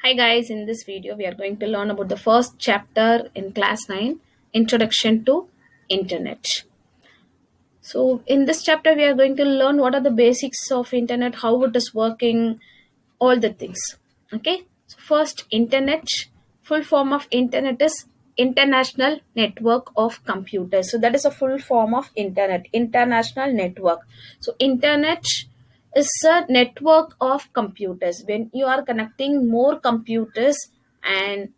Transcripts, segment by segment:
Hi guys, in this video we are going to learn about the first chapter in class 9, Introduction to Internet. So in this chapter we are going to learn what are the basics of internet, how it is working, all the things. Okay? So first, internet, full form of internet is International Network of Computers. So that is a full form of internet, international network. So internet is a network of computers. When you are connecting more computers and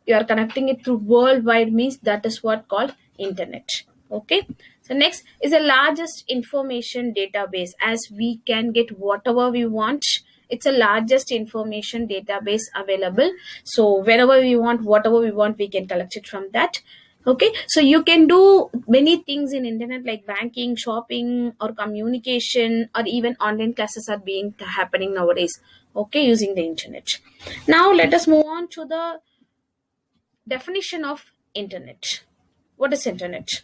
you are connecting it to worldwide, means that is what called internet. Okay, so next is the largest information database, as we can get whatever we want. It's the largest information database available, so whenever we want, whatever we want, we can collect it from that. Okay, so you can do many things in internet like banking, shopping, or communication, or even online classes are being happening nowadays, okay, using the internet. Now let us move on to the definition of internet. What is internet?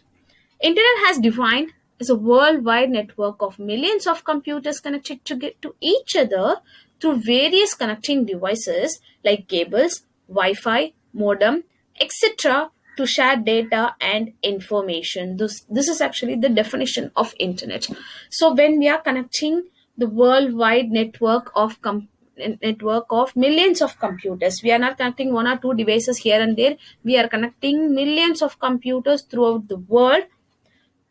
Internet has defined as a worldwide network of millions of computers connected to each other through various connecting devices like cables, Wi-Fi, modem, etc. to share data and information. This is actually the definition of internet. So when we are connecting the worldwide network of millions of computers, we are not connecting one or two devices here and there. We are connecting millions of computers throughout the world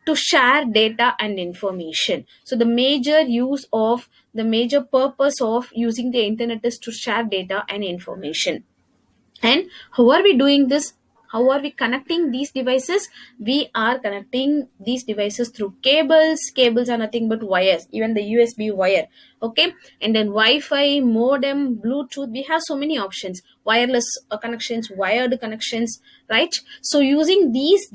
to share data and information. So the major purpose of using the internet is to share data and information. And how are we doing this? How are we connecting these devices? We are connecting these devices through cables. Cables are nothing but wires, even the USB wire. Okay, and then Wi-Fi, modem, Bluetooth. We have so many options: wireless connections, wired connections, right? So using these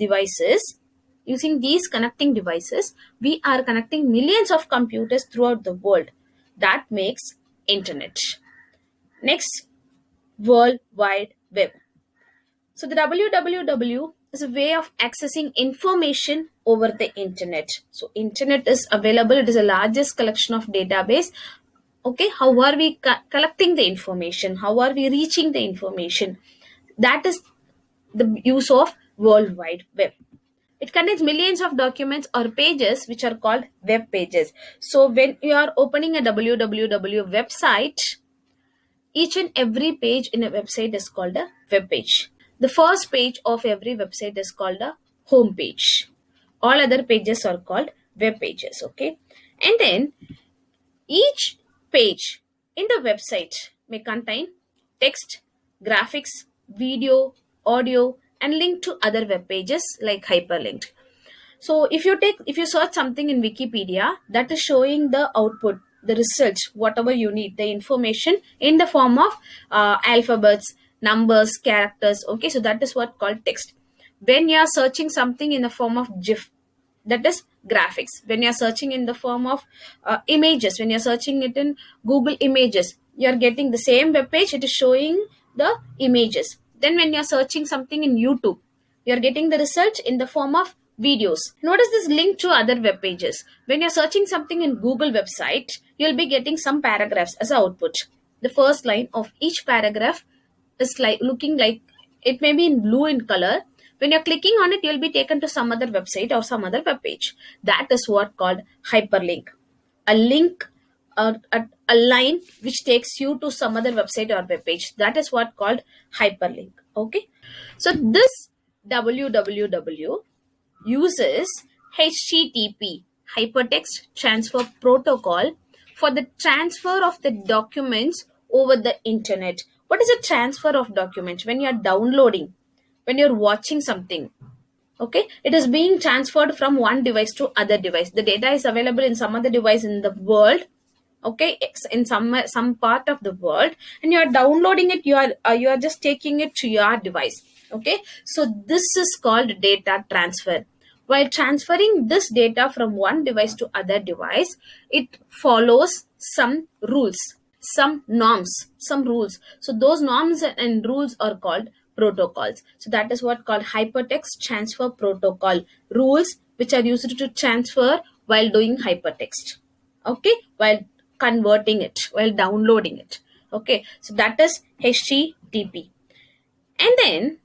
connecting devices, we are connecting millions of computers throughout the world. That makes internet. Next, World Wide Web. So the www is a way of accessing information over the internet. So internet is available. It is the largest collection of database. Okay, how are we collecting the information? How are we reaching the information? That is the use of World Wide Web. It contains millions of documents or pages which are called web pages. So when you are opening a www website, each and every page in a website is called a web page. The first page of every website is called a home page. All other pages are called web pages. Okay, and then each page in the website may contain text, graphics, video, audio, and link to other web pages like hyperlinked. So if you search something in Wikipedia, that is showing the output, the results, whatever you need, the information in the form of alphabets, numbers, characters. Okay, so that is what called text. When you are searching something in the form of GIF, that is graphics. When you are searching in the form of images, when you are searching it in Google Images, you are getting the same web page. It is showing the images. Then when you are searching something in YouTube, you are getting the result in the form of videos. Notice this link to other web pages. When you're searching something in Google website, you'll be getting some paragraphs as output. The first line of each paragraph is like looking like it may be in blue in color. When you're clicking on it, you'll be taken to some other website or some other web page. That is what called hyperlink. A link, a line which takes you to some other website or web page. That is what called hyperlink. Okay, so this www uses HTTP, hypertext transfer protocol, for the transfer of the documents over the internet. What is a transfer of documents? When you are downloading, when you're watching something, okay, it is being transferred from one device to other device. The data is available in some other device in the world, okay, in some part of the world, and you are downloading it. You are just taking it to your device. Okay, so this is called data transfer. While transferring this data from one device to other device, it follows some rules, some norms, some rules. So those norms and rules are called protocols. So that is what called hypertext transfer protocol, rules which are used to transfer while doing hypertext. Okay, while converting it, while downloading it. Okay, so that is HTTP. And then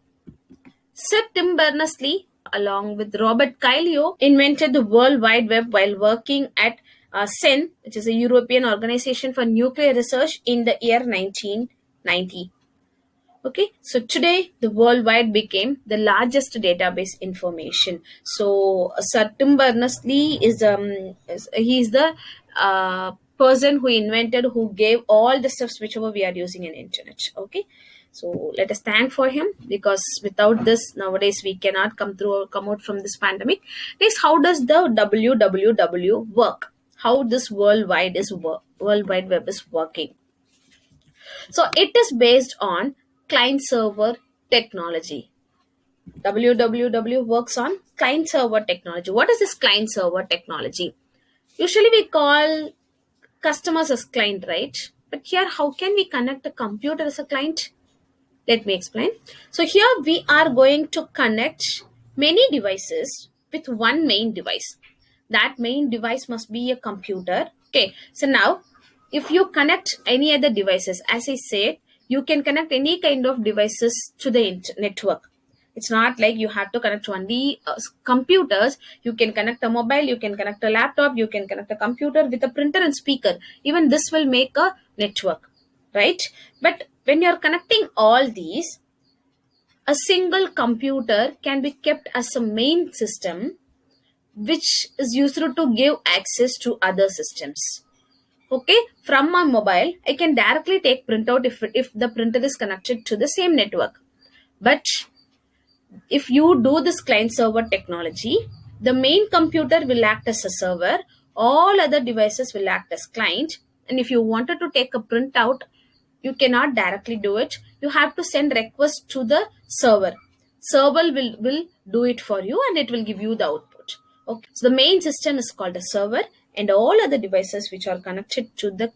Sir Tim Berners-Lee, along with Robert Cailliau, invented the World Wide Web while working at CERN, which is a European Organization for Nuclear Research, in the year 1990. Okay, so today the worldwide became the largest database information. So Sir Tim Berners-Lee is the person who invented, who gave all the steps whichever we are using in internet. Okay, so let us thank for him, because without this nowadays we cannot come out from this pandemic. Next, how does the www work? How this world wide web is working? So it is based on client server technology. www works on client server technology. What is this client server technology? Usually we call customers as client, right? But here, how can we connect a computer as a client? Let me explain. So here we are going to connect many devices with one main device. That main device must be a computer. Okay, so now if you connect any other devices, as I said, you can connect any kind of devices to the network. It's not like you have to connect only computers. You can connect a mobile, you can connect a laptop, you can connect a computer with a printer and speaker. Even this will make a network, right? But when you're connecting all these, a single computer can be kept as a main system, which is used to give access to other systems. Okay, from my mobile, I can directly take printout if the printer is connected to the same network. But if you do this client server technology, the main computer will act as a server, all other devices will act as client. And if you wanted to take a printout, you cannot directly do it. You have to send request to the server. Server will do it for you and it will give you the output. Okay, so the main system is called a server, and all other devices which are connected to the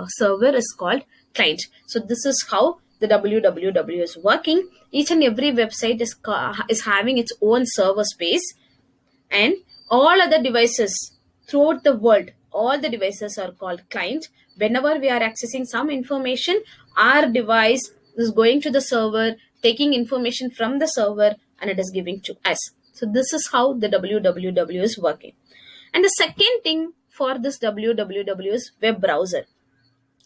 server is called client. So this is how the www is working. Each and every website is having its own server space, and all other devices throughout the world, all the devices are called client. Whenever we are accessing some information, our device is going to the server, taking information from the server, and it is giving to us. So this is how the www is working. And the second thing for this www is web browser.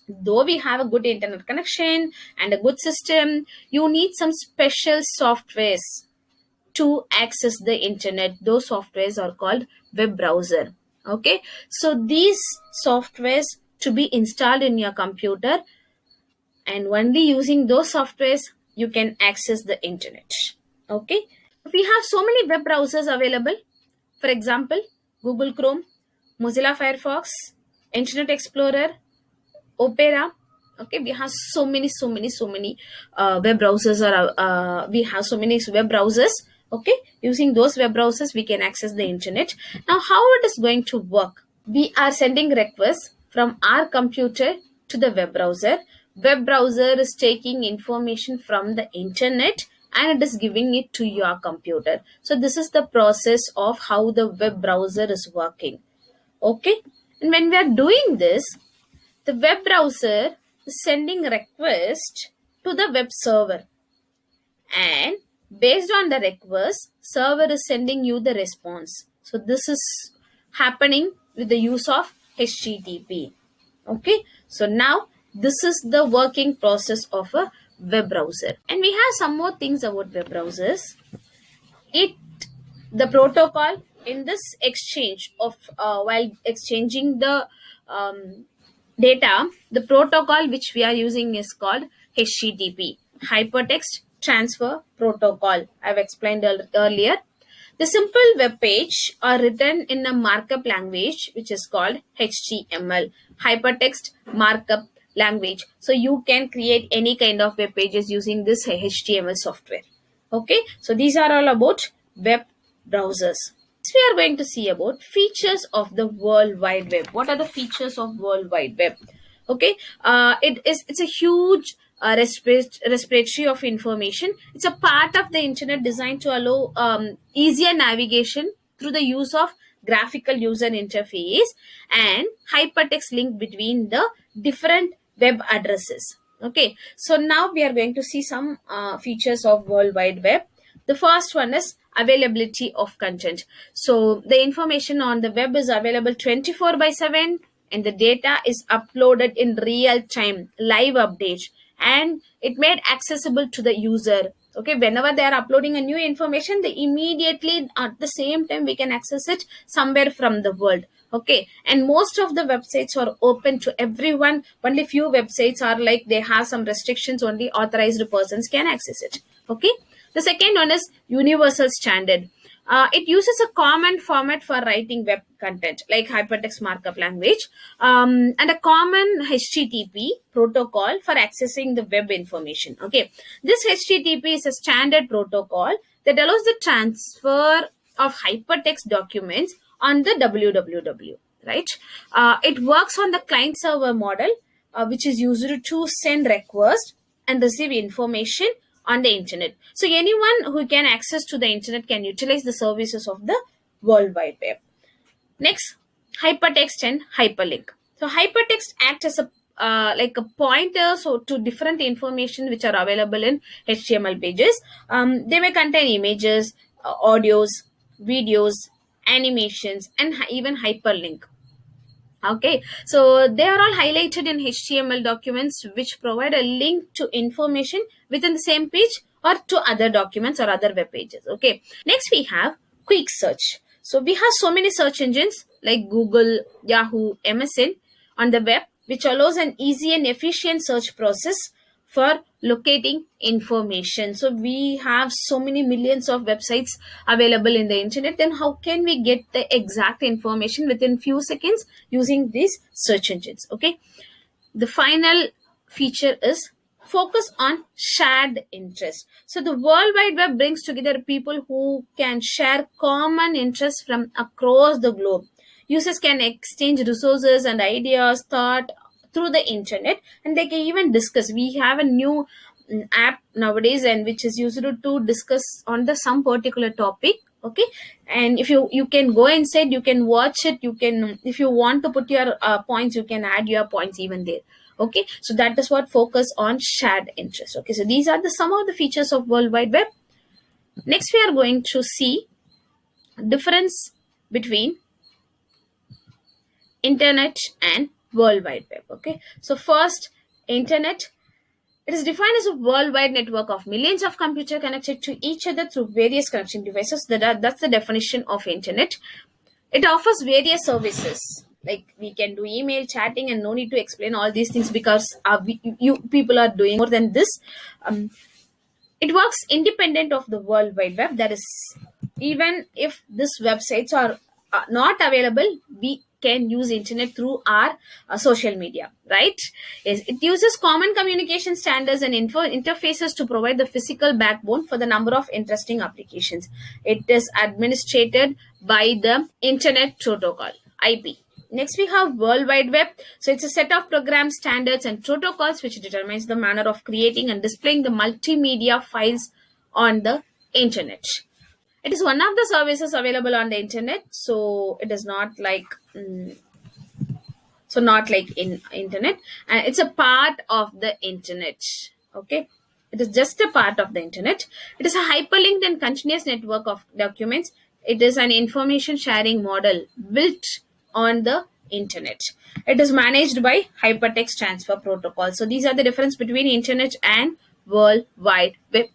Though we have a good internet connection and a good system, you need some special softwares to access the internet. Those softwares are called web browser. Okay, so these softwares to be installed in your computer, and only using those softwares you can access the internet. Okay, we have so many web browsers available. For example, Google Chrome, Mozilla Firefox, Internet Explorer, Opera. Okay, we have so many web browsers, or we have so many web browsers. Okay, using those web browsers we can access the internet. Now, how it is going to work? We are sending requests from our computer to the web browser. Web browser is taking information from the internet and it is giving it to your computer. So this is the process of how the web browser is working. Okay, and when we are doing this, the web browser is sending request to the web server, and based on the request, server is sending you the response. So this is happening with the use of HTTP. Okay, so now this is the working process of a web browser. And we have some more things about web browsers. It the protocol in this exchange of while exchanging the data, the protocol which we are using is called HTTP, hypertext transfer protocol. I've explained earlier. The simple web page are written in a markup language which is called HTML, hypertext markup language. So you can create any kind of web pages using this HTML software. Okay, so these are all about web browsers. We are going to see about features of the World Wide Web. What are the features of World Wide Web? Okay, it's a huge respiratory of information. It's a part of the internet designed to allow easier navigation through the use of graphical user interface and hypertext link between the different web addresses. Okay, so now we are going to see some features of World Wide Web. The first one is availability of content. So the information on the web is available 24 by 7, and the data is uploaded in real time, live update, and it made accessible to the user. Okay, whenever they are uploading a new information, they immediately at the same time we can access it somewhere from the world. Okay, and most of the websites are open to everyone. Only few websites are like they have some restrictions, only authorized persons can access it. Okay, the second one is universal standard. It uses a common format for writing web content like hypertext markup language, and a common HTTP protocol for accessing the web information. Okay, this HTTP is a standard protocol that allows the transfer of hypertext documents on the www, right? It works on the client server model, which is used to send requests and receive information on the internet. So anyone who can access to the internet can utilize the services of the World Wide Web. Next, hypertext and hyperlink. So hypertext act as a like a pointer so to different information which are available in HTML pages. They may contain images, audios, videos, animations, and even hyperlink. Okay, so they are all highlighted in HTML documents which provide a link to information within the same page or to other documents or other web pages. Okay, next we have quick search. So we have so many search engines like Google, Yahoo, MSN on the web, which allows an easy and efficient search process for locating information. So we have so many millions of websites available in the internet, then how can we get the exact information within few seconds using these search engines? Okay, the final feature is focus on shared interest. So the World Wide Web brings together people who can share common interests from across the globe. Users can exchange resources and ideas thought through the internet, and they can even discuss. We have a new app nowadays and which is used to discuss on the some particular topic. Okay, and if you can go inside, you can watch it, you can, if you want to put your points, you can add your points even there. Okay, so that is what focus on shared interest. Okay, so these are the some of the features of World Wide Web. Next we are going to see difference between internet and World Wide Web. Okay, so first, internet. It is defined as a worldwide network of millions of computers connected to each other through various connection devices. That's the definition of internet. It offers various services. Like we can do email, chatting, and no need to explain all these things because you people are doing more than this. Um, it works independent of the World Wide Web. That is, even if these websites are not available, we can use internet through our social media, right? Yes, it uses common communication standards and interfaces to provide the physical backbone for the number of interesting applications. It is administered by the Internet Protocol, IP. Next, we have World Wide Web. So it's a set of programs, standards, and protocols which determines the manner of creating and displaying the multimedia files on the internet. It is one of the services available on the internet, so it is not like not like in internet, and it's a part of the internet. Okay, it is just a part of the internet. It is a hyperlinked and continuous network of documents. It is an information sharing model built on the internet. It is managed by hypertext transfer protocol. So these are the difference between internet and World Wide Web.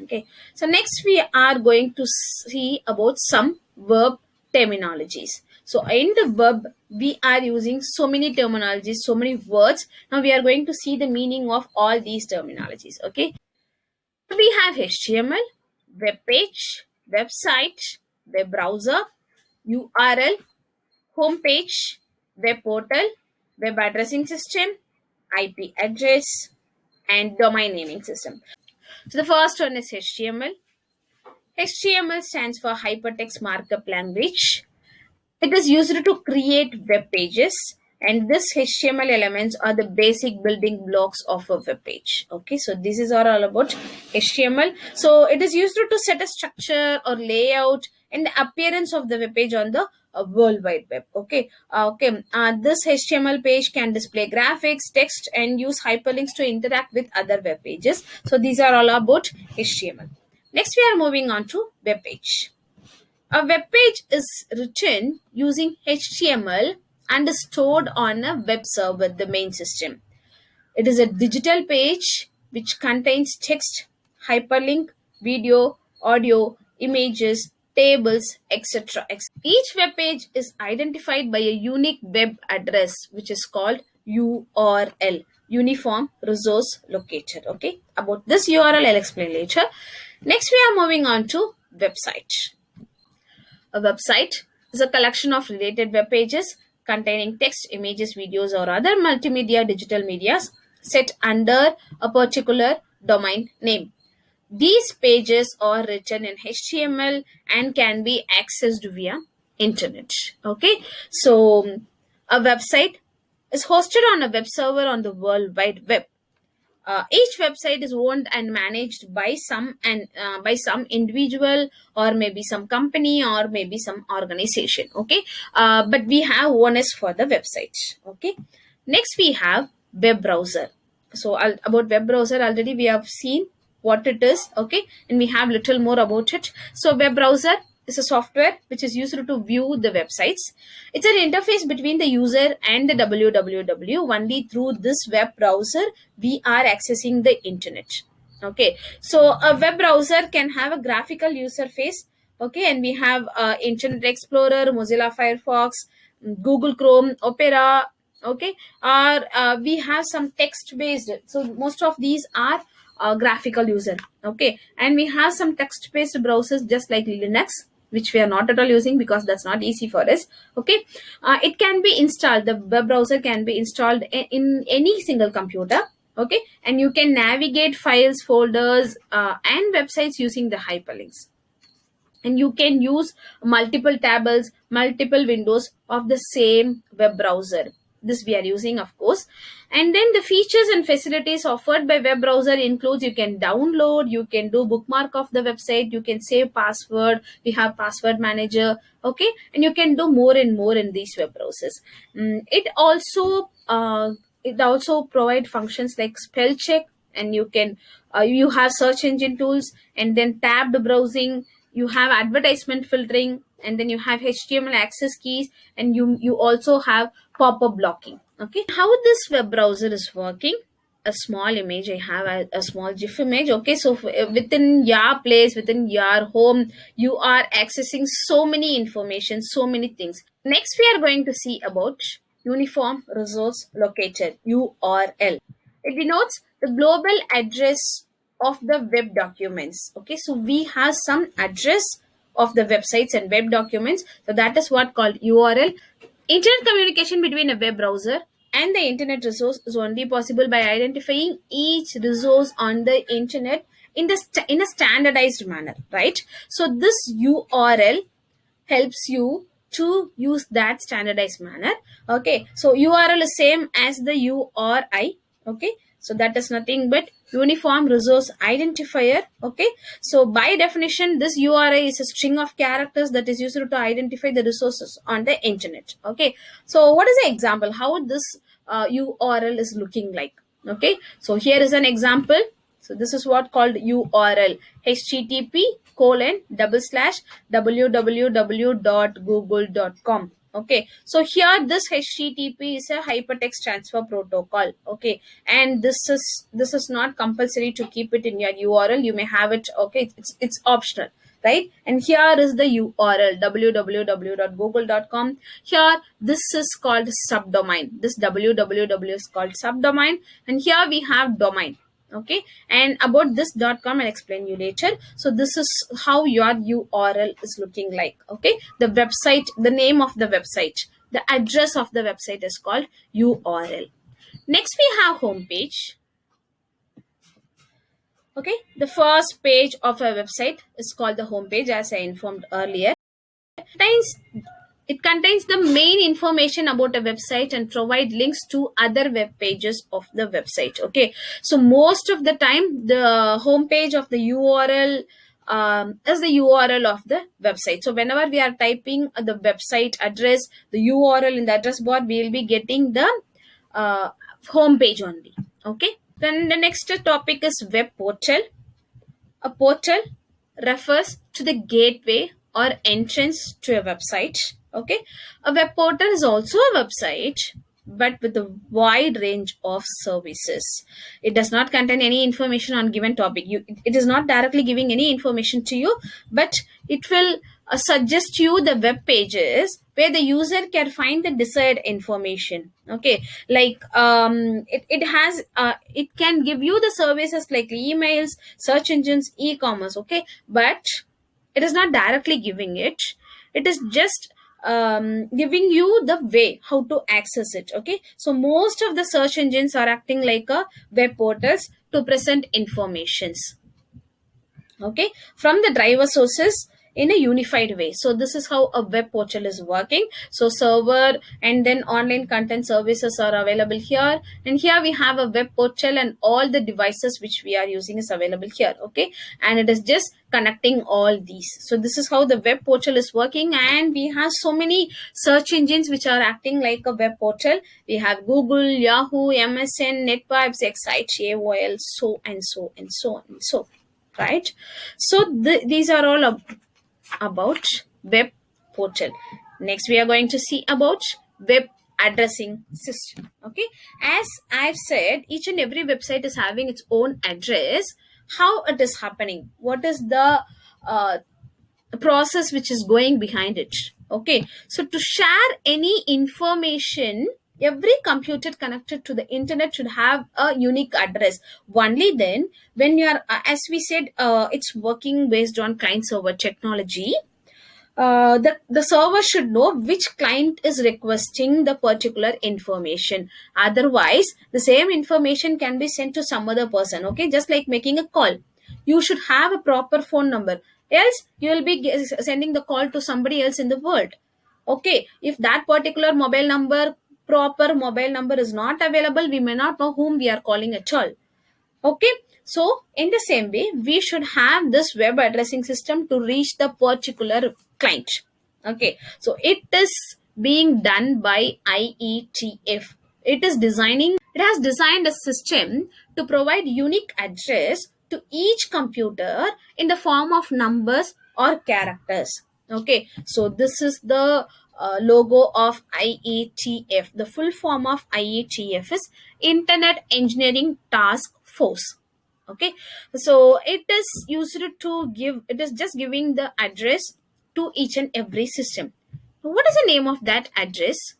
Okay, so next we are going to see about some verb terminologies. So in the verb, we are using so many terminologies, so many words. Now we are going to see the meaning of all these terminologies. Okay, so we have HTML, web page, website, web browser, URL, home page, web portal, web addressing system, IP address, and domain naming system. So the first one is HTML. HTML stands for hypertext markup language. It is used to create web pages, and this HTML elements are the basic building blocks of a web page. Okay, so this is all about HTML. So it is used to set a structure or layout and the appearance of the web page on the World Wide Web. Okay, this HTML page can display graphics, text, and use hyperlinks to interact with other web pages. So these are all about HTML. Next, we are moving on to web page. A web page is written using HTML and is stored on a web server, the main system. It is a digital page which contains text, hyperlink, video, audio, images, tables, etc. Each web page is identified by a unique web address which is called URL, Uniform Resource Locator. Okay, about this URL I'll explain later. Next, we are moving on to website. A website is a collection of related web pages containing text, images, videos, or other multimedia digital medias set under a particular domain name. These pages are written in HTML and can be accessed via internet. Okay, so a website is hosted on a web server on the World Wide Web. Each website is owned and managed by some individual, or maybe some company, or maybe some organization. Okay, but we have owners for the website. Okay, next we have web browser. So about web browser already we have seen what it is. Okay, and we have little more about it. So web browser is a software which is used to view the websites. It's an interface between the user and the www. Only through this web browser we are accessing the internet. Okay, so a web browser can have a graphical user face. Okay, and we have Internet Explorer, Mozilla Firefox, Google Chrome, Opera. Okay, or we have some text based. So most of these are graphical user. Okay, and we have some text based browsers just like Linux, which we are not at all using because that's not easy for us. Okay, it can be installed. The web browser can be installed in any single computer. Okay, and you can navigate files, folders, and websites using the hyperlinks. And you can use multiple tabs, multiple windows of the same web browser. This we are using, of course. And then the features and facilities offered by web browser includes you can download, you can do bookmark of the website, you can save password, we have password manager. Okay, and you can do more and more in these web browsers. It also provide functions like spell check, and you have search engine tools, and then tabbed browsing, you have advertisement filtering, and then you have HTML access keys, and you also have pop-up blocking. Okay, how this web browser is working? A small image, I have a small GIF image. Okay, so within your place, within your home, you are accessing so many information, so many things. Next, we are going to see about Uniform Resource Locator, URL. It denotes the global address of the web documents. Okay, so we have some address of the websites and web documents. So that is what called URL. Internet communication between a web browser and the internet resource is only possible by identifying each resource on the internet in a standardized manner, right? So this URL helps you to use that standardized manner. Okay, so URL is same as the URI. Okay, so that is nothing but uniform resource identifier. Okay, so by definition this URI is a string of characters that is used to identify the resources on the internet. Okay, so what is the example how this URL is looking like? Okay, so here is an example. So this is what called URL, http://www.google.com. Okay, so here this HTTP is a hypertext transfer protocol. Okay, and this is not compulsory to keep it in your URL. You may have it. Okay, it's optional, right? And here is the URL, www.google.com. Here this is called subdomain. This www is called subdomain, and here we have domain. Okay, and about this .com I'll explain you later. So this is how your URL is looking like. Okay, the website, the name of the website, the address of the website is called URL. Next we have home page. Okay, the first page of a website is called the home page, as I informed earlier. It contains the main information about a website and provide links to other web pages of the website. Okay, so most of the time the home page of the URL is the URL of the website. So whenever we are typing the website address, the URL in the address bar, we will be getting the uh, home page only. Okay. Then the next topic is web portal. A portal refers to the gateway or entrance to a website. Okay. A web portal is also a website, but with a wide range of services. It does not contain any information on given topic. It is not directly giving any information to you, but it will suggest you the web pages where the user can find the desired information. Okay, like it has it can give you the services like emails, search engines, e-commerce. Okay, but it is not directly giving it. It is just giving you the way how to access it. Okay, so most of the search engines are acting like a web portals to present informations, okay, from the driver sources in a unified way. So this is how a web portal is working. So server and then online content services are available here, and here we have a web portal and all the devices which we are using is available here. Okay, and it is just connecting all these. So this is how the web portal is working, and we have so many search engines which are acting like a web portal. We have Google, Yahoo, MSN, NetVibes, Excite, AOL, so and so and so and so, right? So these are all about web portal. Next we are going to see about web addressing system. Okay, as I've said, each and every website is having its own address. How it is happening, what is the process which is going behind it? Okay, so to share any information, every computer connected to the internet should have a unique address. Only then, when you are as we said, it's working based on client server technology. The server should know which client is requesting the particular information. Otherwise, the same information can be sent to some other person. Okay, just like making a call, you should have a proper phone number, else you will be sending the call to somebody else in the world. Okay, if that particular mobile number, proper mobile number, is not available, we may not know whom we are calling at all. Okay, so in the same way, we should have this web addressing system to reach the particular client. Okay, so it is being done by IETF. It has designed a system to provide unique address to each computer in the form of numbers or characters. Okay, so this is the logo of IETF. The full form of IETF is Internet Engineering Task Force. Okay, so it is just giving the address to each and every system. What is the name of that address?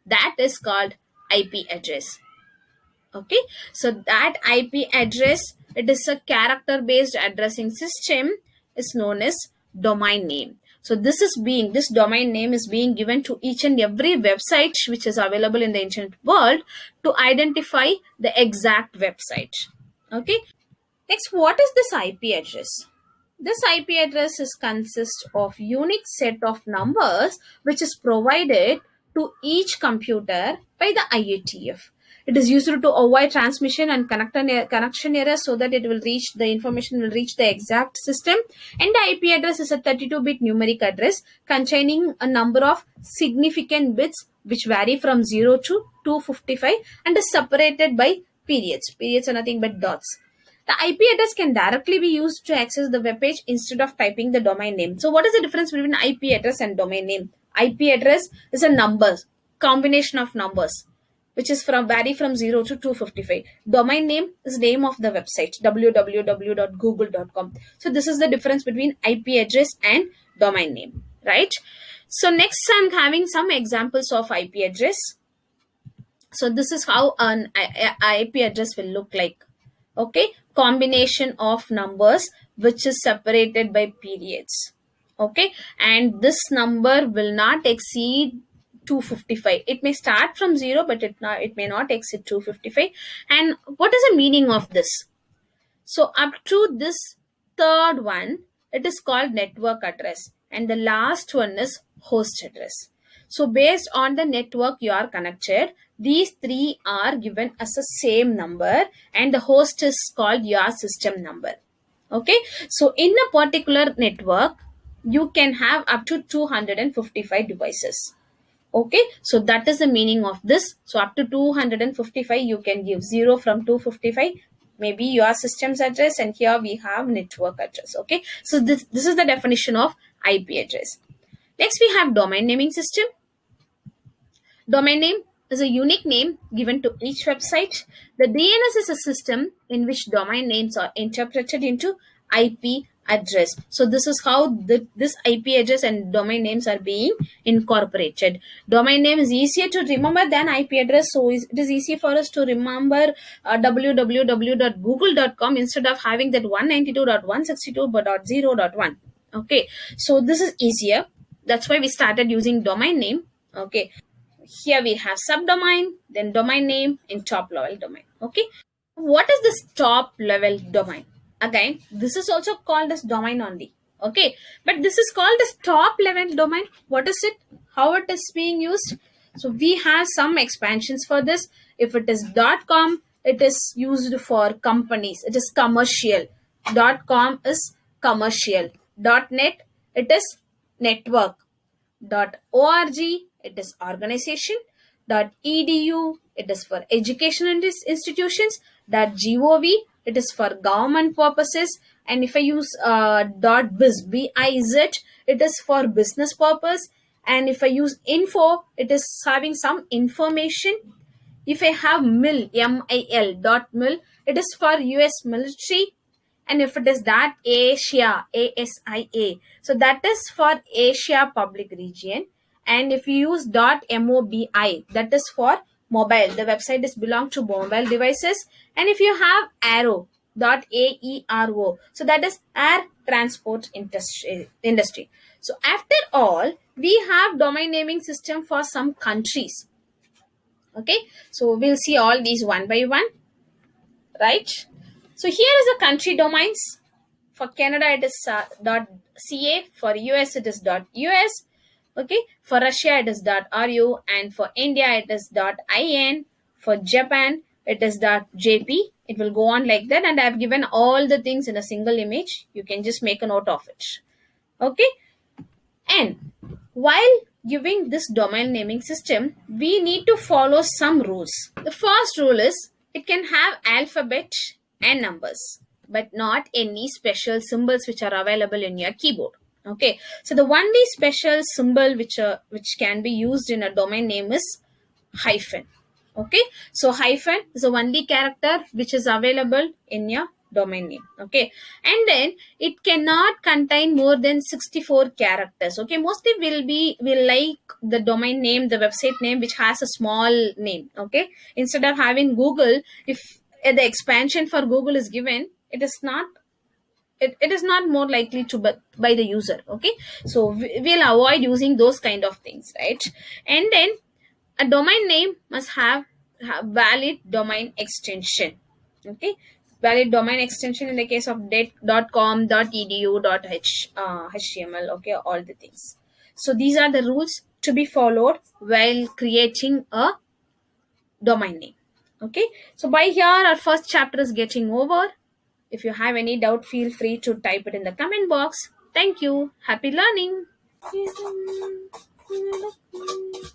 That is called IP address. Okay, so that IP address, it is a character based addressing system, is known as domain name. So this domain name is being given to each and every website which is available in the internet world to identify the exact website. Okay, next, what is this IP address? This IP address is consist of unique set of numbers which is provided to each computer by the IETF. It is used to avoid transmission and connection errors, so that the information will reach the exact system. And the IP address is a 32-bit numeric address containing a number of significant bits which vary from 0 to 255 and is separated by periods. Periods are nothing but dots. The IP address can directly be used to access the web page instead of typing the domain name. So what is the difference between IP address and domain name? IP address is a combination of numbers, which is vary from 0 to 255. Domain name is name of the website, www.google.com. So this is the difference between IP address and domain name, right? So next, I'm having some examples of IP address. So this is how an IP address will look like. Okay, combination of numbers which is separated by periods. Okay, and this number will not exceed 255. It may start from 0, but it may not exceed 255. And what is the meaning of this? So up to this third one, it is called network address, and the last one is host address. So based on the network you are connected, these three are given as the same number, and the host is called your system number. Okay, so in a particular network you can have up to 255 devices. Okay, so that is the meaning of this. So up to 255 you can give 0 from 255, maybe your system's address, and here we have network address. Okay, so this is the definition of IP address. Next we have domain naming system. Domain name is a unique name given to each website. The DNS is a system in which domain names are interpreted into IP address. So this is how this IP address and domain names are being incorporated. Domain name is easier to remember than IP address, so it is easy for us to remember www.google.com instead of having that 192.162.0.1. Okay, so this is easier. That's why we started using domain name. Okay, here we have subdomain, then domain name, and top level domain. Okay, what is this top level domain? Again, this is also called as domain only. Okay, but this is called as top level domain. What is it? How it is being used? So we have some expansions for this. If it is .com, it is used for companies. It is commercial. .com is commercial. .net, it is network. .org, it is organization. .edu, it is for education institutions. .gov, it is for government purposes. And if I use .biz, biz, it is for business purpose. And if I use info, it is having some information. If I have mil, mil, .mil, it is for US military. And if it is that Asia, ASIA, so that is for Asia public region. And if you use .mobi, that is for mobile. The website is belong to mobile devices. And if you have arrow, .aero, so that is air transport industry. So after all, we have domain naming system for some countries. Okay, so we'll see all these one by one, right? So here is the country domains. For Canada, it is .ca. For US, it is .us. Okay. For Russia, it is .ru. And for India, it is .in. For Japan, it is .jp. It will go on like that. And I have given all the things in a single image. You can just make a note of it. Okay. And while giving this domain naming system, we need to follow some rules. The first rule is it can have alphabet and numbers, but not any special symbols which are available in your keyboard. Okay, so the only special symbol which can be used in a domain name is hyphen. Okay, so hyphen is the only character which is available in your domain name. Okay, and then it cannot contain more than 64 characters. Okay, mostly will like the domain name, the website name which has a small name. Okay, instead of having Google, if the expansion for Google is given, it is not more likely to by the user. Okay, so we'll avoid using those kind of things, right? And then a domain name must have valid domain extension. Okay, valid domain extension in the case of .com, .edu, .html. Okay, all the things. So these are the rules to be followed while creating a domain name. Okay, so by here our first chapter is getting over. If you have any doubt, feel free to type it in the comment box. Thank you. Happy learning.